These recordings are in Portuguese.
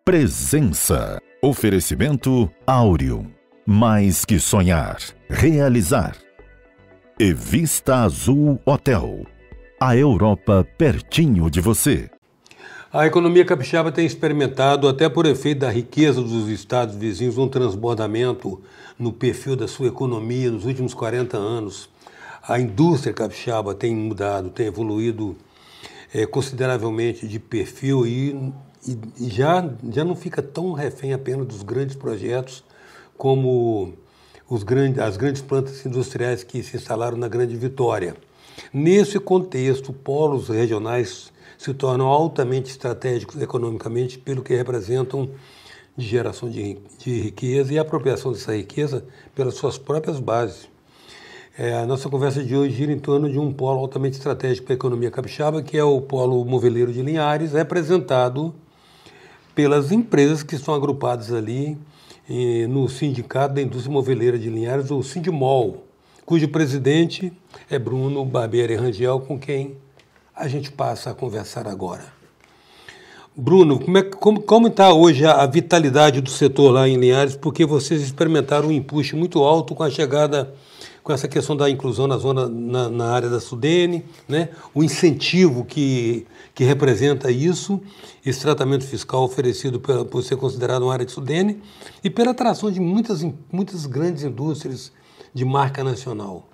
Presença. Oferecimento Áureo. Mais que sonhar, realizar. E Vista Azul Hotel. A Europa pertinho de você. A economia capixaba tem experimentado, até por efeito da riqueza dos estados vizinhos, um transbordamento no perfil da sua economia nos últimos 40 anos. A indústria capixaba tem mudado, tem evoluído consideravelmente de perfil e já não fica tão refém apenas dos grandes projetos como as grandes plantas industriais que se instalaram na Grande Vitória. Nesse contexto, polos regionais se tornam altamente estratégicos economicamente pelo que representam de geração de riqueza e apropriação dessa riqueza pelas suas próprias bases. A nossa conversa de hoje gira em torno de um polo altamente estratégico para a economia capixaba, que é o polo moveleiro de Linhares, representado pelas empresas que estão agrupadas ali no Sindicato da Indústria Moveleira de Linhares, o Sindimol, cujo presidente é Bruno Barbieri Rangel, com quem a gente passa a conversar agora. Bruno, como está hoje a vitalidade do setor lá em Linhares? Porque vocês experimentaram um empuxo muito alto com a chegada, com essa questão da inclusão na área da Sudene, né? O incentivo que representa isso, esse tratamento fiscal oferecido por ser considerado uma área de Sudene e pela atração de muitas grandes indústrias de marca nacional.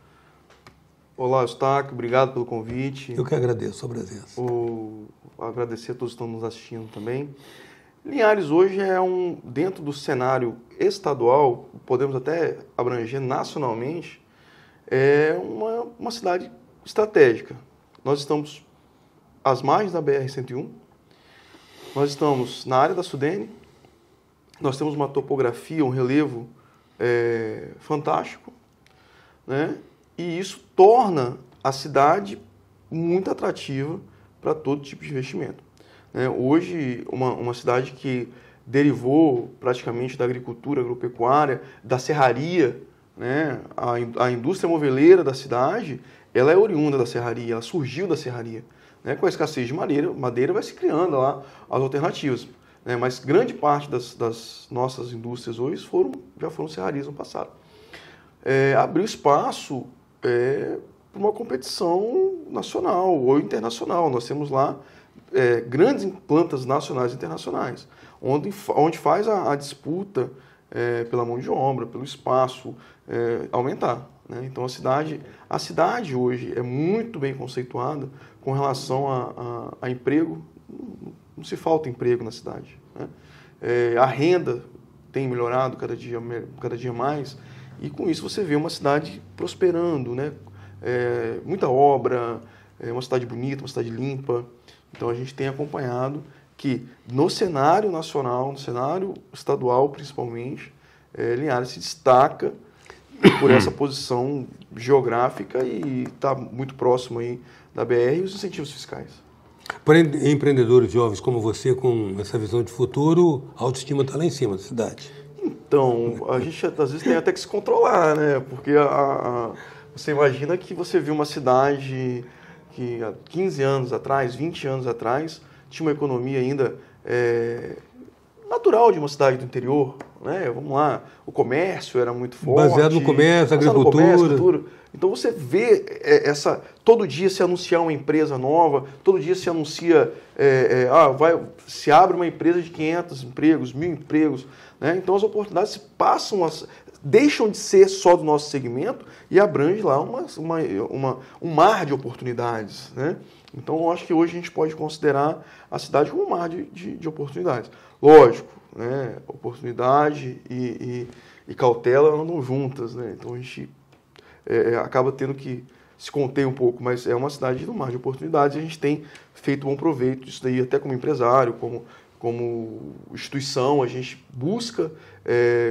Olá, Eustáquio, obrigado pelo convite. Eu que agradeço a presença. Agradecer a todos que estão nos assistindo também. Linhares hoje dentro do cenário estadual, podemos até abranger nacionalmente, é uma cidade estratégica. Nós estamos às margens da BR-101, nós estamos na área da Sudene, nós temos uma topografia, um relevo fantástico, né? E isso torna a cidade muito atrativa para todo tipo de investimento. Hoje, uma cidade que derivou praticamente da agricultura, agropecuária, da serraria, né? A indústria moveleira da cidade, ela é oriunda da serraria, ela surgiu da serraria. Né? Com a escassez de madeira vai se criando lá as alternativas. Né? Mas grande parte das nossas indústrias hoje já foram serrarias no passado. Abriu espaço para uma competição nacional ou internacional. Nós temos lá grandes plantas nacionais e internacionais, onde faz a disputa pela mão de obra, pelo espaço aumentar. Né? Então a cidade hoje é muito bem conceituada com relação a emprego. Não se falta emprego na cidade. Né? A renda tem melhorado cada dia mais. E com isso você vê uma cidade prosperando, né? Muita obra, uma cidade bonita, uma cidade limpa. Então a gente tem acompanhado que no cenário nacional, no cenário estadual principalmente, Linhares se destaca por essa posição geográfica e está muito próximo aí da BR e os incentivos fiscais. Para empreendedores jovens como você, com essa visão de futuro, a autoestima está lá em cima da cidade. Então, a gente às vezes tem até que se controlar, né? Porque você imagina que você viu uma cidade que há 15 anos atrás, 20 anos atrás, tinha uma economia ainda natural de uma cidade do interior, né? Vamos lá, o comércio era muito forte. Baseado no comércio, agricultura. Então você vê todo dia se anunciar uma empresa nova, todo dia se anuncia, se abre uma empresa de 500 empregos, 1.000 empregos. Né? Então as oportunidades deixam de ser só do nosso segmento e abrange lá um mar de oportunidades. Né? Então eu acho que hoje a gente pode considerar a cidade como um mar de oportunidades. Lógico, né? Oportunidade e cautela andam juntas. Né? Então a gente acaba tendo que se conter um pouco, mas é uma cidade do mar de oportunidades e a gente tem feito bom proveito disso daí, até como empresário, como instituição, a gente busca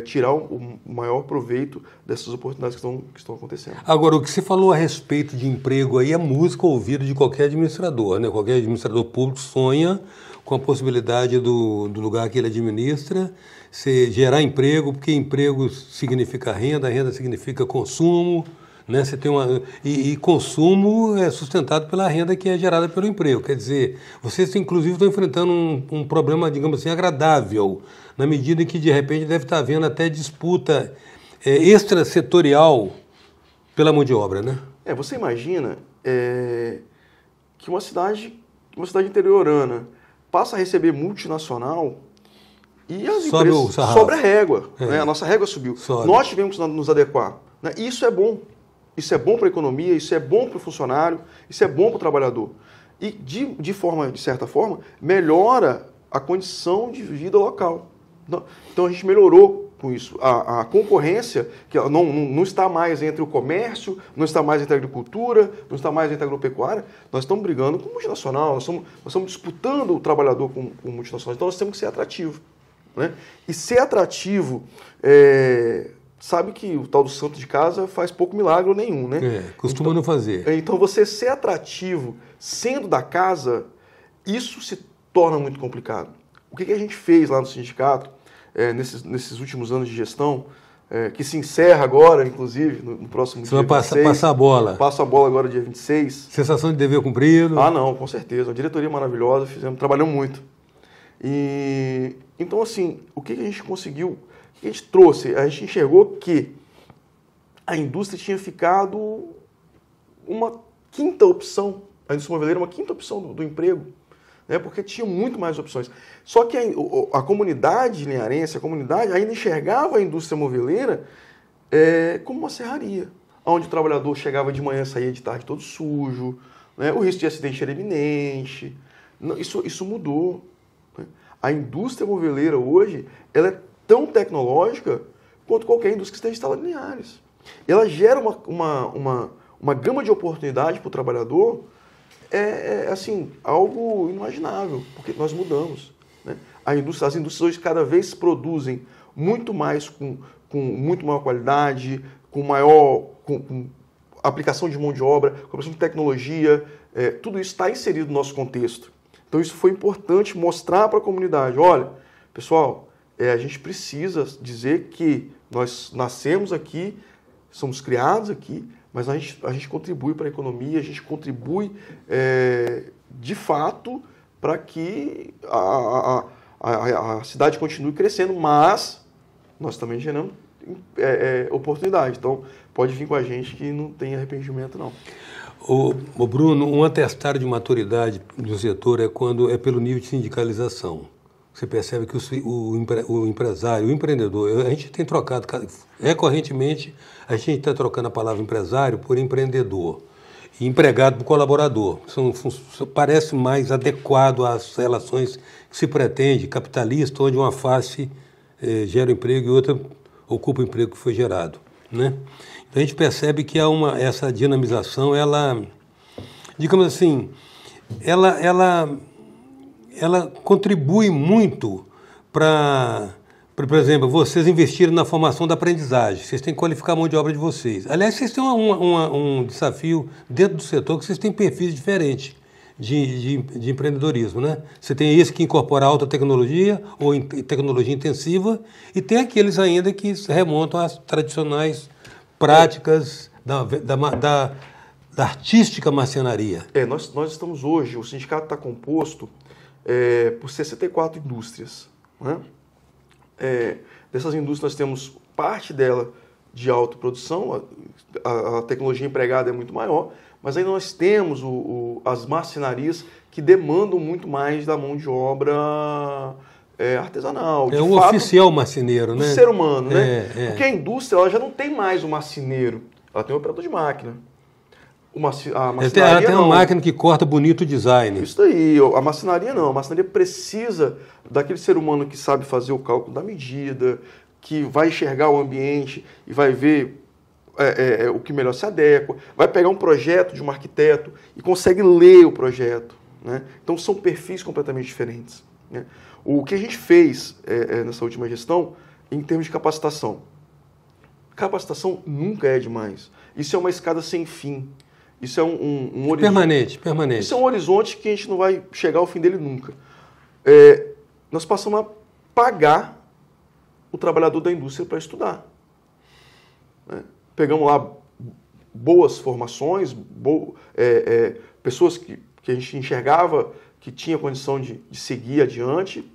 tirar o maior proveito dessas oportunidades que estão acontecendo. Agora, o que você falou a respeito de emprego aí é música ouvida de qualquer administrador, né? Qualquer administrador público sonha com a possibilidade do lugar que ele administra gerar emprego, porque emprego significa renda, renda significa consumo, né? Você tem e consumo é sustentado pela renda que é gerada pelo emprego. Quer dizer, vocês inclusive estão enfrentando um problema, digamos assim, agradável, na medida em que de repente deve estar havendo até disputa extrasetorial pela mão de obra, né? Você imagina que uma cidade interiorana passa a receber multinacional e as empresas sobre a régua. Né? A nossa régua subiu. Nós tivemos que nos adequar. Né? E isso é bom. Isso é bom para a economia, isso é bom para o funcionário, isso é bom para o trabalhador. E, de certa forma, melhora a condição de vida local. Então, a gente melhorou com isso. A concorrência, que não está mais entre o comércio, não está mais entre a agricultura, não está mais entre a agropecuária, nós estamos brigando com o multinacional, nós estamos disputando o trabalhador com o multinacional. Então, nós temos que ser atrativo. Né? E ser atrativo, sabe que o tal do santo de casa faz pouco milagre ou nenhum, né? Costuma não fazer. Então, você ser atrativo sendo da casa, isso se torna muito complicado. O que a gente fez lá no sindicato, nesses últimos anos de gestão, que se encerra agora, inclusive, no próximo dia 26. Você vai passar a bola. Passo a bola agora dia 26. Sensação de dever cumprido. Não, com certeza. Uma diretoria maravilhosa, trabalhamos muito. Então, assim, o que a gente conseguiu, o que a gente trouxe? A gente enxergou que a indústria tinha ficado uma quinta opção, a indústria moveleira uma quinta opção do emprego, né? Porque tinha muito mais opções. Só que a comunidade linharense, a comunidade ainda enxergava a indústria moveleira como uma serraria, onde o trabalhador chegava de manhã e saía de tarde todo sujo, né? O risco de acidente era iminente. Isso mudou. A indústria moveleira hoje ela é tão tecnológica quanto qualquer indústria que esteja instalada em Linhares. Ela gera uma gama de oportunidade para o trabalhador, assim, algo inimaginável, porque nós mudamos. Né? As indústrias hoje cada vez produzem muito mais, com muito maior qualidade, com aplicação de mão de obra, com aplicação de tecnologia, tudo isso está inserido no nosso contexto. Então isso foi importante mostrar para a comunidade, olha, pessoal, a gente precisa dizer que nós nascemos aqui, somos criados aqui, mas a gente contribui para a economia, a gente contribui de fato para que a cidade continue crescendo, mas nós também geramos oportunidade. Então pode vir com a gente que não tem arrependimento não. O Bruno, um atestado de maturidade do setor quando é pelo nível de sindicalização. Você percebe que o empresário, o empreendedor, a gente tem trocado, recorrentemente, a gente está trocando a palavra empresário por empreendedor e empregado por colaborador. Parece mais adequado às relações que se pretende, capitalista, onde uma face gera emprego e outra ocupa o emprego que foi gerado, né? Então a gente percebe que há essa dinamização, ela, digamos assim, ela contribui muito para, por exemplo, vocês investirem na formação da aprendizagem. Vocês têm que qualificar a mão de obra de vocês. Aliás, vocês têm um desafio dentro do setor que vocês têm perfis diferentes de empreendedorismo, né? Você tem esse que incorpora alta tecnologia ou tecnologia intensiva e tem aqueles ainda que se remontam às tradicionais práticas da artística marcenaria. Nós estamos hoje, o sindicato está composto por 64 indústrias. Né? Dessas indústrias nós temos parte dela de autoprodução, a tecnologia empregada é muito maior, mas aí nós temos as marcenarias que demandam muito mais da mão de obra artesanal. O oficial marceneiro, né? Do ser humano, né? Porque a indústria ela já não tem mais o marceneiro, ela tem o operador de máquina. Ela tem uma máquina que corta bonito o design. Isso aí, a marcenaria não. A marcenaria precisa daquele ser humano que sabe fazer o cálculo da medida, que vai enxergar o ambiente e vai ver o que melhor se adequa, vai pegar um projeto de um arquiteto e consegue ler o projeto. Né? Então são perfis completamente diferentes. Né? O que a gente fez nessa última gestão, em termos de capacitação. Capacitação nunca é demais. Isso é uma escada sem fim. Isso é um horizonte. Permanente. Isso é um horizonte que a gente não vai chegar ao fim dele nunca. Nós passamos a pagar o trabalhador da indústria para estudar. Né? Pegamos lá boas formações, pessoas que a gente enxergava que tinha condição de seguir adiante.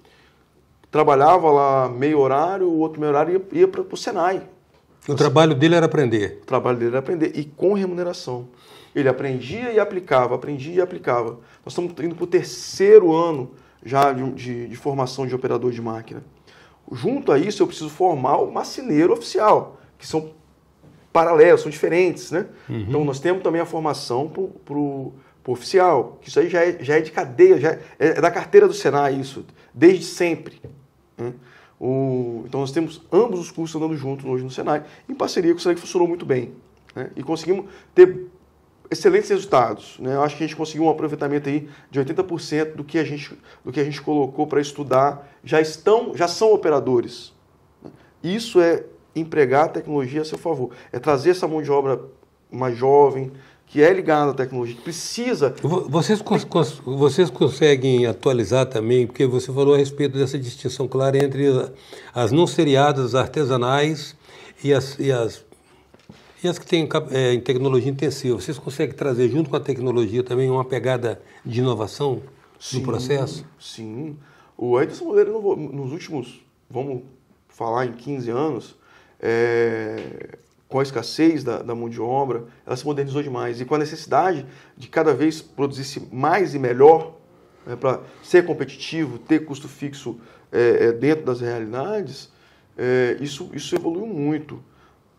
Trabalhava lá meio horário, o outro meio horário ia para o Senai. O trabalho dele era aprender. O trabalho dele era aprender, e com remuneração. Ele aprendia e aplicava, aprendia e aplicava. Nós estamos indo para o 3º ano já de formação de operador de máquina. Junto a isso, eu preciso formar o marceneiro oficial, que são paralelos, são diferentes, né? Uhum. Então, nós temos também a formação para o oficial, que isso aí já é de cadeia, já é da carteira do Senai, isso, desde sempre. Né? Então, nós temos ambos os cursos andando juntos hoje no Senai, em parceria com o Senai, que funcionou muito bem. Né? E conseguimos ter excelentes resultados. Né? Eu acho que a gente conseguiu um aproveitamento aí de 80% do que a gente colocou para estudar, já são operadores. Isso é empregar a tecnologia a seu favor. É trazer essa mão de obra mais jovem, que é ligada à tecnologia, que precisa... Vocês conseguem atualizar também, porque você falou a respeito dessa distinção clara entre as não seriadas artesanais e as que têm em tecnologia intensiva. Vocês conseguem trazer junto com a tecnologia também uma pegada de inovação no processo? Sim. A indústria modeleira, nos últimos, vamos falar em 15 anos, com a escassez da mão de obra, ela se modernizou demais. E com a necessidade de cada vez produzir mais e melhor, para ser competitivo, ter custo fixo dentro das realidades, isso evoluiu muito.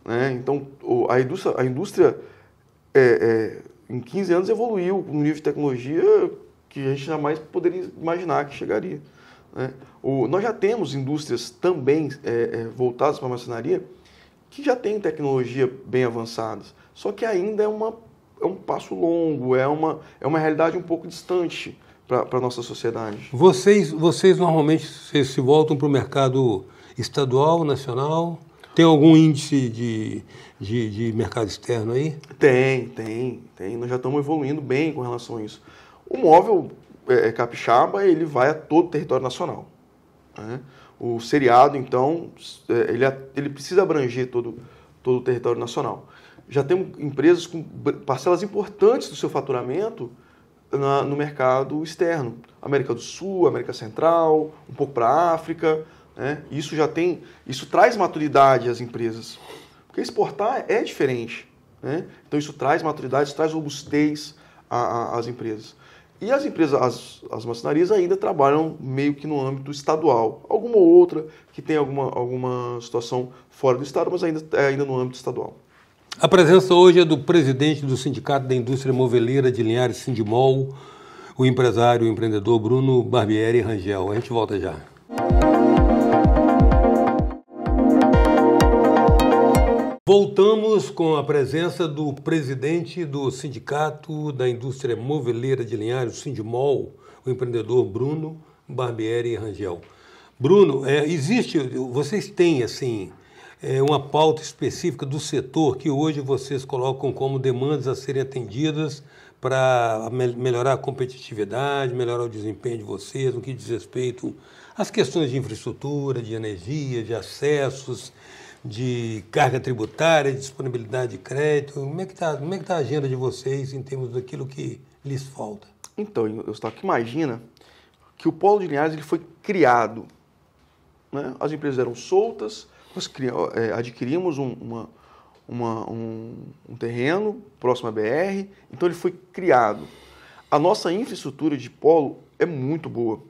Né? Então, a indústria em 15 anos evoluiu um nível de tecnologia que a gente jamais poderia imaginar que chegaria. Né? Nós já temos indústrias também voltadas para a marcenaria que já têm tecnologia bem avançadas, só que ainda é um passo longo, é uma realidade um pouco distante para a nossa sociedade. Vocês normalmente se voltam para o mercado estadual, nacional? Tem algum índice de mercado externo aí? Tem. Nós já estamos evoluindo bem com relação a isso. O móvel capixaba, ele vai a todo o território nacional. Né? O seriado, então, ele precisa abranger todo o território nacional. Já temos empresas com parcelas importantes do seu faturamento no mercado externo. América do Sul, América Central, um pouco para a África. Né? Isso traz maturidade às empresas. Porque exportar é diferente. Né? Então, isso traz maturidade, isso traz robustez às empresas. E as empresas, as marcenarias ainda trabalham meio que no âmbito estadual. Alguma outra que tem alguma situação fora do estado, mas ainda no âmbito estadual. A presença hoje é do presidente do Sindicato da Indústria Moveleira de Linhares, Sindimol, o empresário e empreendedor Bruno Barbieri Rangel. A gente volta já. Voltamos com a presença do presidente do Sindicato da Indústria Moveleira de Linhares, o Sindimol, o empreendedor Bruno Barbieri Rangel. Bruno, vocês têm assim uma pauta específica do setor que hoje vocês colocam como demandas a serem atendidas para melhorar a competitividade, melhorar o desempenho de vocês no que diz respeito às questões de infraestrutura, de energia, de acessos, de carga tributária, de disponibilidade de crédito. Como é que tá a agenda de vocês em termos daquilo que lhes falta? Então, Eustáquio, imagina que o Polo de Linhares ele foi criado. Né? As empresas eram soltas, nós adquirimos um terreno próximo à BR, então ele foi criado. A nossa infraestrutura de polo é muito boa.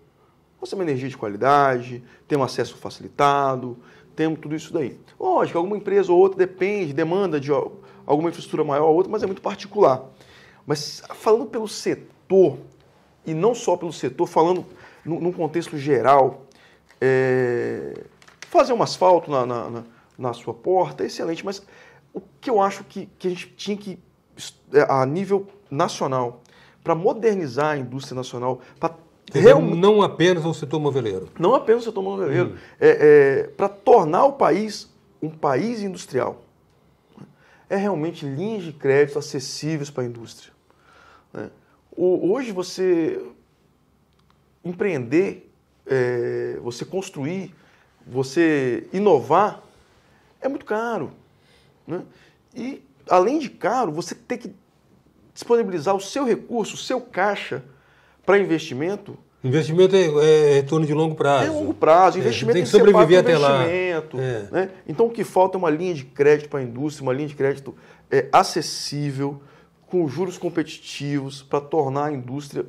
Nós temos energia de qualidade, temos acesso facilitado, temos tudo isso daí. Lógico, alguma empresa ou outra demanda de alguma infraestrutura maior ou outra, mas é muito particular. Mas falando pelo setor, e não só pelo setor, falando num contexto geral, fazer um asfalto na sua porta é excelente, mas o que eu acho que a gente tinha que, a nível nacional, para modernizar a indústria nacional, para não apenas o setor moveleiro. Não apenas o setor moveleiro. Para tornar o país um país industrial. É realmente linhas de crédito acessíveis para a indústria. Hoje você empreender, você construir, você inovar, é muito caro. Né? E além de caro, você tem que disponibilizar o seu recurso, o seu caixa para investimento. Investimento é retorno de longo prazo. É longo prazo, investimento tem que sobreviver até lá. Né? Então o que falta é uma linha de crédito para a indústria, uma linha de crédito acessível, com juros competitivos, para tornar a indústria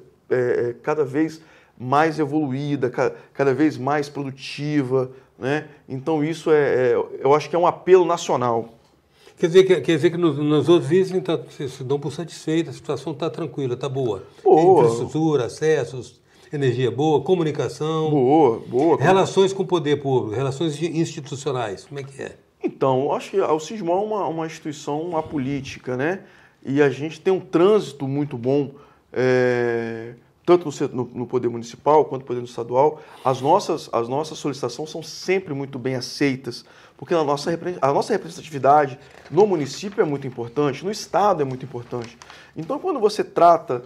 cada vez mais evoluída, cada vez mais produtiva. Né? Então isso eu acho que é um apelo nacional. Quer dizer que nos outros itens vocês se dão por satisfeitos, a situação está tranquila, está boa. Infraestrutura, acessos, energia boa, comunicação. Boa. Relações com o poder público, relações institucionais, como é que é? Então, eu acho que o Sindmol é uma instituição apolítica, né? E a gente tem um trânsito muito bom, tanto no poder municipal quanto no poder estadual. As nossas solicitações são sempre muito bem aceitas, porque a nossa representatividade no município é muito importante, no estado é muito importante. Então, quando você trata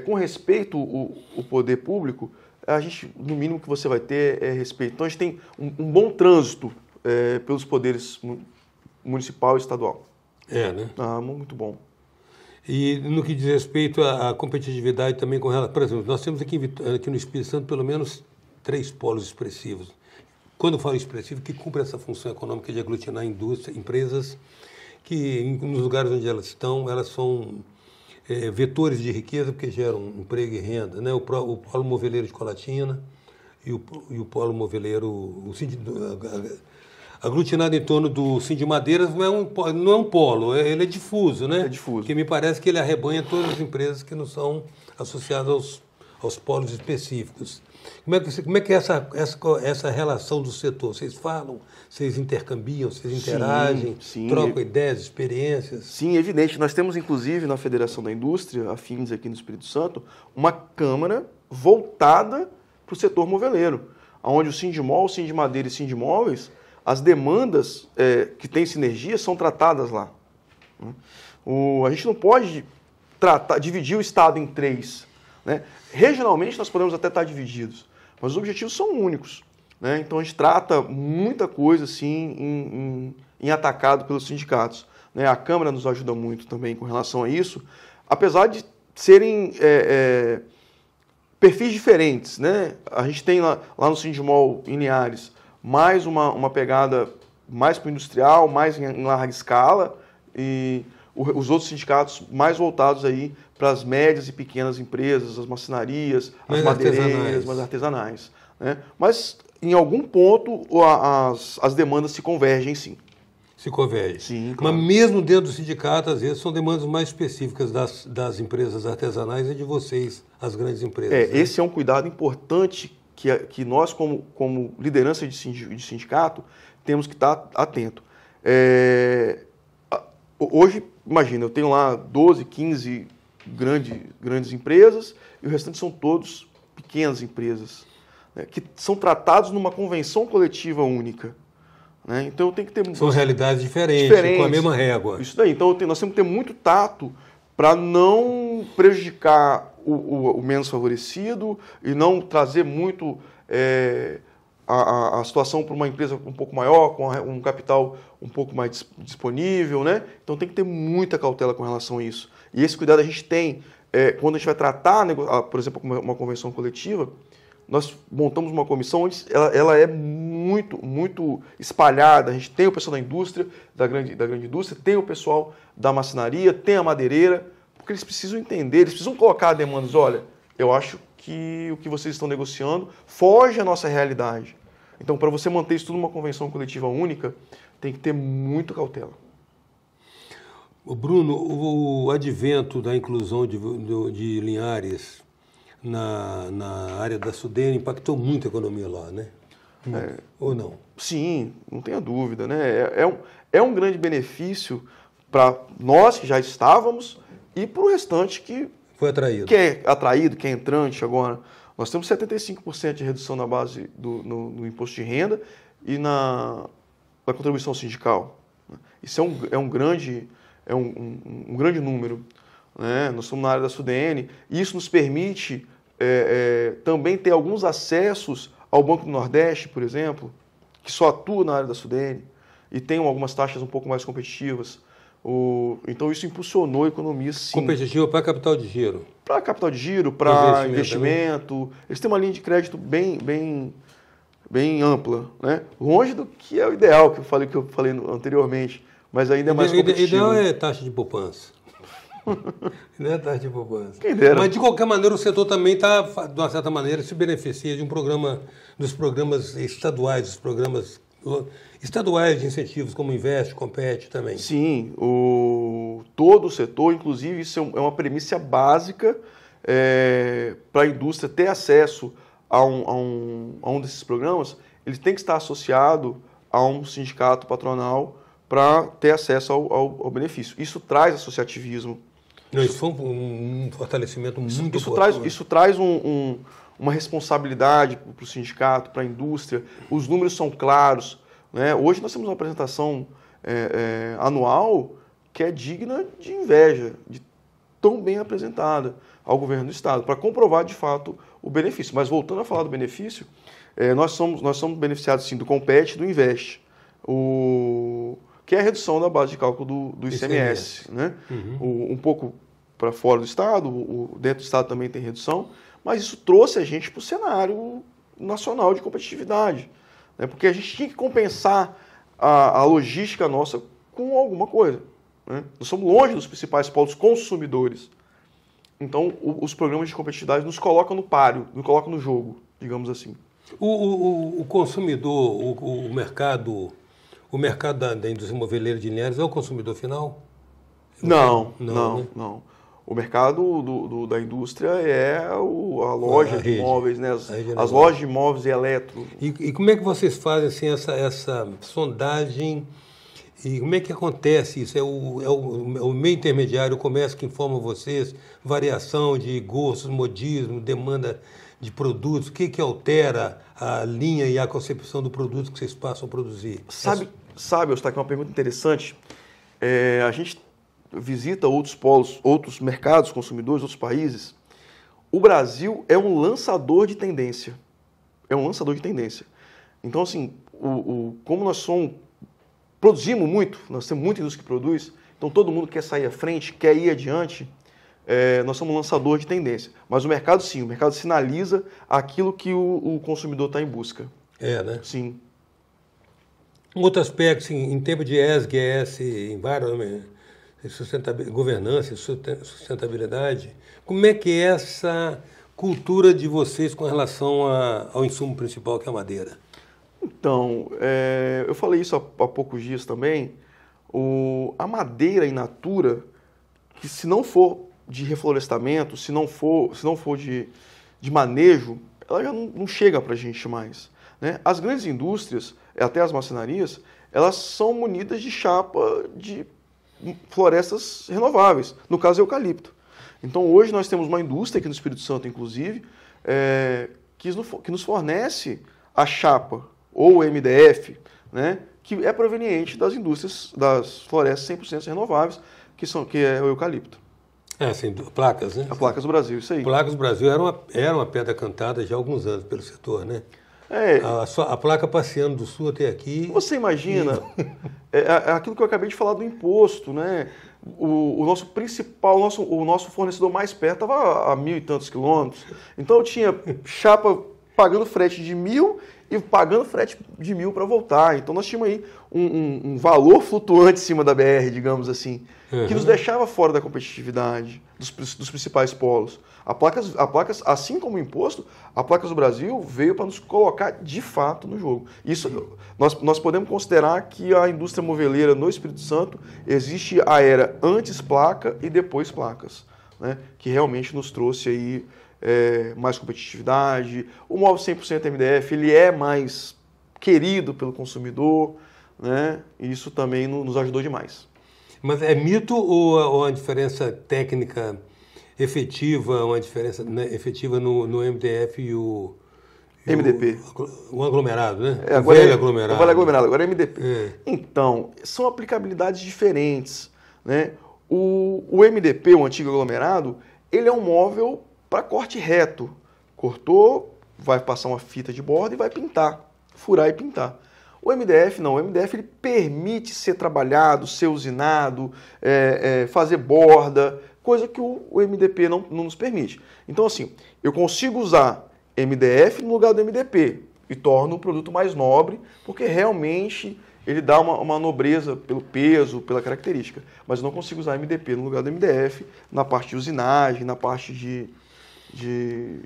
com respeito o poder público, a gente, no mínimo que você vai ter é respeito. Então, a gente tem um bom trânsito pelos poderes municipal e estadual. Né? Muito bom. E no que diz respeito à competitividade também com relação... Por exemplo, nós temos aqui no Espírito Santo pelo menos 3 polos expressivos. Quando eu falo expressivo, que cumpre essa função econômica de aglutinar empresas que, nos lugares onde elas estão, elas são vetores de riqueza porque geram emprego e renda. Né? O Polo Moveleiro de Colatina e o Polo Moveleiro... aglutinado em torno do Sindimadeiras não é um polo, ele é difuso, né? É difuso. Porque me parece que ele arrebanha todas as empresas que não são associadas aos polos específicos. Como é que é essa relação do setor? Vocês falam, vocês intercambiam, vocês interagem, trocam ideias, experiências? Sim, evidente. Nós temos, inclusive, na Federação da Indústria, a FINDS aqui no Espírito Santo, uma câmara voltada para o setor moveleiro, onde o Sindmol, o Sindimadeira e o Sindimóveis, as demandas que têm sinergia são tratadas lá. A gente não pode dividir o Estado em 3. Né? Regionalmente nós podemos até estar divididos, mas os objetivos são únicos. Né? Então a gente trata muita coisa assim em atacado pelos sindicatos. Né? A Câmara nos ajuda muito também com relação a isso, apesar de serem perfis diferentes. Né? A gente tem lá no Sindmol, em Linhares, mais uma pegada mais para o industrial, mais em larga escala, e os outros sindicatos mais voltados aí para as médias e pequenas empresas, as marcenarias, as madeireiras, mais artesanais. Né? Mas, em algum ponto, as demandas se convergem, sim. Se convergem. Sim, claro. Mas mesmo dentro do sindicato, às vezes, são demandas mais específicas das empresas artesanais e de vocês, as grandes empresas. Né? Esse é um cuidado importante que nós, como liderança de sindicato, temos que estar atento. Hoje, imagina, eu tenho lá 12, 15 grandes empresas e o restante são todos pequenas empresas, né, que são tratados numa convenção coletiva única. Né? Então eu tenho que ter... São realidades diferentes, com a mesma régua. Isso daí. Então nós temos que ter muito tato para não prejudicar o menos favorecido e não trazer muito a situação para uma empresa um pouco maior, com um capital um pouco mais disponível. Né? Então tem que ter muita cautela com relação a isso. E esse cuidado a gente tem quando a gente vai tratar, por exemplo, uma convenção coletiva. Nós montamos uma comissão onde ela é muito, muito espalhada. A gente tem o pessoal da indústria, da grande indústria, tem o pessoal da marcenaria, tem a madeireira, porque eles precisam entender, eles precisam colocar demandas. Olha, eu acho que o que vocês estão negociando foge à nossa realidade. Então, para você manter isso tudo numa convenção coletiva única, tem que ter muita cautela. Bruno, o advento da inclusão de Linhares na área da Sudene impactou muito a economia lá, né? Ou não? Sim, não tenha dúvida. Né? É um grande benefício para nós que já estávamos e para o restante que foi atraído. Que é atraído, que é entrante agora. Nós temos 75% de redução na base no imposto de renda e na contribuição sindical. Isso é um grande número. Né? Nós estamos na área da Sudene e isso nos permite também ter alguns acessos ao Banco do Nordeste, por exemplo, que só atua na área da Sudene e tem algumas taxas um pouco mais competitivas. Então isso impulsionou a economia, sim. Competitivo para capital de giro. Para capital de giro, para investimento. Eles têm uma linha de crédito bem ampla, né? Longe do que é o ideal que eu falei anteriormente, mas ainda é mais competitivo. O ideal é taxa de poupança. Não é taxa de poupança. Quem dera. Mas de qualquer maneira o setor também está, de uma certa maneira, se beneficia de dos programas estaduais, dos programas estaduais de incentivos, como Investe, Compete também. Sim, todo o setor, inclusive isso é uma premissa básica para a indústria ter acesso a um desses programas. Ele tem que estar associado a um sindicato patronal para ter acesso ao benefício. Isso traz associativismo. Não, isso foi um fortalecimento muito importante. Isso traz uma responsabilidade para o sindicato, para a indústria. Os números são claros, né? Hoje nós temos uma apresentação anual que é digna de inveja, de tão bem apresentada ao governo do Estado, para comprovar de fato o benefício. Mas voltando a falar do benefício, nós somos beneficiados sim do Compete e do Investe, que é a redução da base de cálculo do ICMS. Né? Um pouco para fora do Estado, dentro do Estado também tem redução, mas isso trouxe a gente para o cenário nacional de competitividade, né? Porque a gente tinha que compensar a logística nossa com alguma coisa. Né? Nós somos longe dos principais polos consumidores. Então, os programas de competitividade nos colocam no páreo, nos colocam no jogo, digamos assim. O consumidor, o mercado da indústria moveleira de Linhares é o consumidor final? Não. Né? O mercado da indústria é a loja de imóveis, né? As lojas de imóveis e eletro. E como é que vocês fazem assim, essa sondagem? E como é que acontece isso? É o meio intermediário, o comércio que informa vocês, variação de gostos, modismo, demanda de produtos, o que altera a linha e a concepção do produto que vocês passam a produzir? Sabe, Eustáquio, é uma pergunta interessante. A gente visita outros polos, outros mercados consumidores, outros países. O Brasil é um lançador de tendência. Então, assim, como nós produzimos muito, nós temos muita indústria que produz, então todo mundo quer sair à frente, quer ir adiante, nós somos um lançador de tendência. Mas o mercado, sim, o mercado sinaliza aquilo que o consumidor está em busca. Né? Sim. Um outro aspecto, assim, em tempo de ESG, Environment, governança, sustentabilidade, como é que é essa cultura de vocês com relação ao insumo principal, que é a madeira? Então, eu falei isso há poucos dias também, a madeira in natura, que se não for de reflorestamento, se não for de manejo, ela já não chega para a gente mais. Né? As grandes indústrias, até as marcenarias, elas são munidas de chapa de florestas renováveis, no caso eucalipto. Então hoje nós temos uma indústria aqui no Espírito Santo, inclusive, que nos fornece a chapa, ou o MDF, né, que é proveniente das indústrias, das florestas 100% renováveis, que é o eucalipto. Sim, placas, né? A Placas do Brasil, isso aí. Placas do Brasil era uma pedra cantada já há alguns anos pelo setor, né? A placa passeando do sul até aqui. Você imagina, aquilo que eu acabei de falar do imposto, né? O nosso principal, o nosso fornecedor mais perto estava a 1.000 e tantos quilômetros. Então eu tinha chapa pagando frete de 1.000 e pagando frete de 1.000 para voltar. Então nós tínhamos aí um valor flutuante em cima da BR, digamos assim, que nos deixava fora da competitividade dos principais polos. A Placas, assim como o imposto, a Placas do Brasil veio para nos colocar de fato no jogo. Isso, nós podemos considerar que a indústria moveleira no Espírito Santo existe a era antes placa e depois placas, né? Que realmente nos trouxe aí mais competitividade. O móvel 100% MDF ele é mais querido pelo consumidor, né? E isso também nos ajudou demais. Mas é mito ou a diferença técnica efetiva, uma diferença, né, efetiva no MDF e o MDP? O aglomerado, né? O velho aglomerado, agora é MDP. Então, são aplicabilidades diferentes, né? O MDP, o antigo aglomerado, ele é um móvel para corte reto. Cortou, vai passar uma fita de borda e vai pintar, furar e pintar. O MDF não, o MDF ele permite ser trabalhado, ser usinado, fazer borda, coisa que o MDP não nos permite. Então assim, eu consigo usar MDF no lugar do MDP e torno o produto mais nobre, porque realmente ele dá uma nobreza pelo peso, pela característica. Mas eu não consigo usar MDP no lugar do MDF na parte de usinagem, na parte de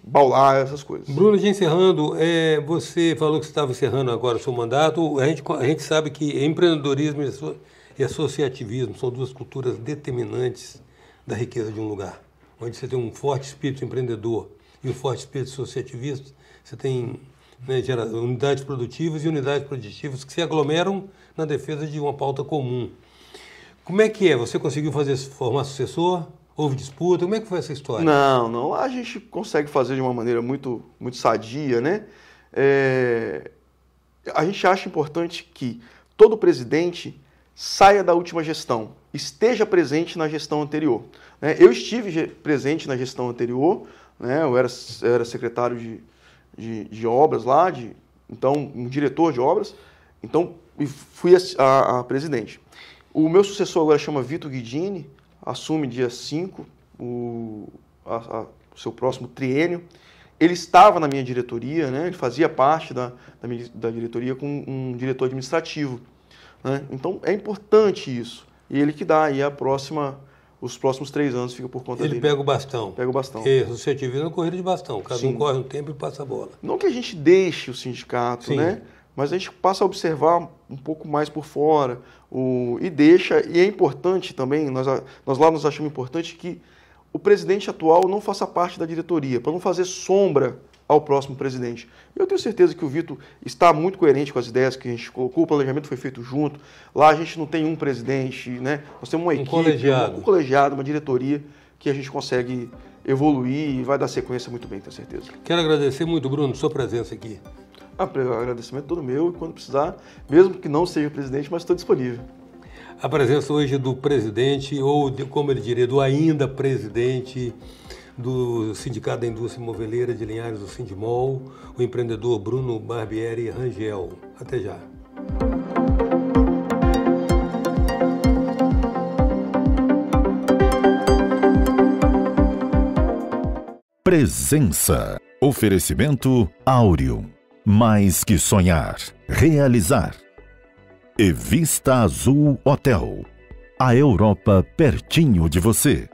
baular, essas coisas. Bruno, já encerrando, você falou que você estava encerrando agora o seu mandato. A gente sabe que empreendedorismo e associativismo são duas culturas determinantes da riqueza de um lugar. Onde você tem um forte espírito empreendedor e um forte espírito associativista, você tem unidades produtivas e unidades produtivas que se aglomeram na defesa de uma pauta comum. Como é que é? Você conseguiu formar sucessor? Houve disputa? Como é que foi essa história? Não. Lá a gente consegue fazer de uma maneira muito, muito sadia, né? A gente acha importante que todo presidente saia da última gestão, esteja presente na gestão anterior. Eu estive presente na gestão anterior, né? Eu era secretário de obras lá, então um diretor de obras, então fui a presidente. O meu sucessor agora chama Vitor Guidini, assume dia 5 o seu próximo triênio. Ele estava na minha diretoria, né? Ele fazia parte da diretoria com um diretor administrativo, né? Então é importante isso. E ele que dá aí os próximos 3 anos fica por conta dele. Ele pega o bastão. Pega o bastão. Associativismo é uma corrida de bastão. Cada um corre um tempo e passa a bola. Não que a gente deixe o sindicato, Sim, né? Mas a gente passa a observar um pouco mais por fora e é importante também, nós achamos importante que o presidente atual não faça parte da diretoria, para não fazer sombra ao próximo presidente. Eu tenho certeza que o Vitor está muito coerente com as ideias que a gente colocou, o planejamento foi feito junto, lá a gente não tem um presidente, né? Nós temos uma equipe, um colegiado, uma diretoria que a gente consegue evoluir e vai dar sequência muito bem, tenho certeza. Quero agradecer muito, Bruno, sua presença aqui. O agradecimento todo meu, e quando precisar, mesmo que não seja presidente, mas estou disponível. A presença hoje do presidente, ou como ele diria, do ainda presidente do Sindicato da Indústria Moveleira de Linhares do Sindimol, o empreendedor Bruno Barbieri Rangel. Até já. Presença. Oferecimento Áureo. Mais que sonhar, realizar. E Vista Azul Hotel. A Europa pertinho de você.